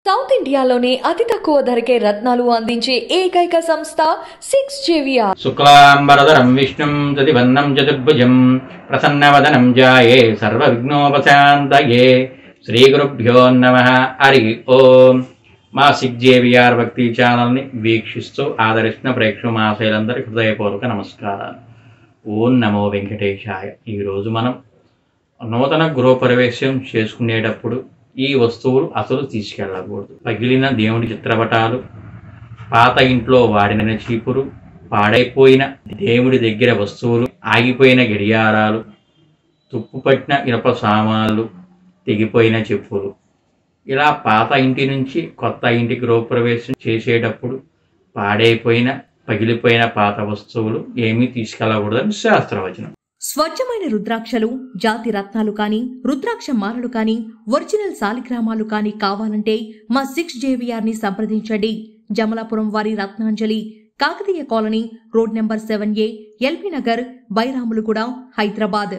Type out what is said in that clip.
South ఇండియాలోనే అతి తక్కువ ధరకే రత్నాలు అందించే ఏకైక సంస్థ 6JVR. శుక్లాంబరధరం విష్ణుం తదివర్ణం చతుర్భుజం ప్రసన్నవదనం ధ్యాయే సర్వవిఘ్నోపశాంతయే. శ్రీ గురుభ్యో నమః. హరి ఓం. మా 6JVR భక్తి ఛానల్ని వీక్షిస్తూ ఆదరిస్తున్న ప్రేక్షక మహాశయులందరికీ హృదయపూర్వక నమస్కారాలు. ఓం నమో వెంకటేశాయ. ఈరోజు మనం నూతన గృహప్రవేశం చేసుకునేటప్పుడు ఈ వస్తువులు అసలు తీసుకెళ్ళకూడదు. పగిలిన దేవుడి చిత్రపటాలు, పాత ఇంట్లో వాడిన చీపురు, పాడైపోయిన దేవుడి దగ్గర వస్తువులు, ఆగిపోయిన గడియారాలు, తుప్పుపట్టిన ఇనుప సామాన్లు, తెగిపోయిన చెప్పులు, ఇలా పాత ఇంటి నుంచి కొత్త ఇంటి గృహప్రవేశం చేసేటప్పుడు పాడైపోయిన పగిలిపోయిన పాత వస్తువులు ఏమీ తీసుకెళ్ళకూడదని శాస్త్రవచనం. స్వచ్ఛమైన రుద్రాక్షలు, జాతి రత్నాలు కానీ, రుద్రాక్ష మాలలు కానీ, ఒరిజినల్ సాలిగ్రామాలు కానీ కావాలంటే మా 6JVR ని సంప్రదించండి. జమలాపురం వారి Ratnanjali, Kakatiya colony, road number 7A, LP Nagar, Bairamalguda, Hyderabad.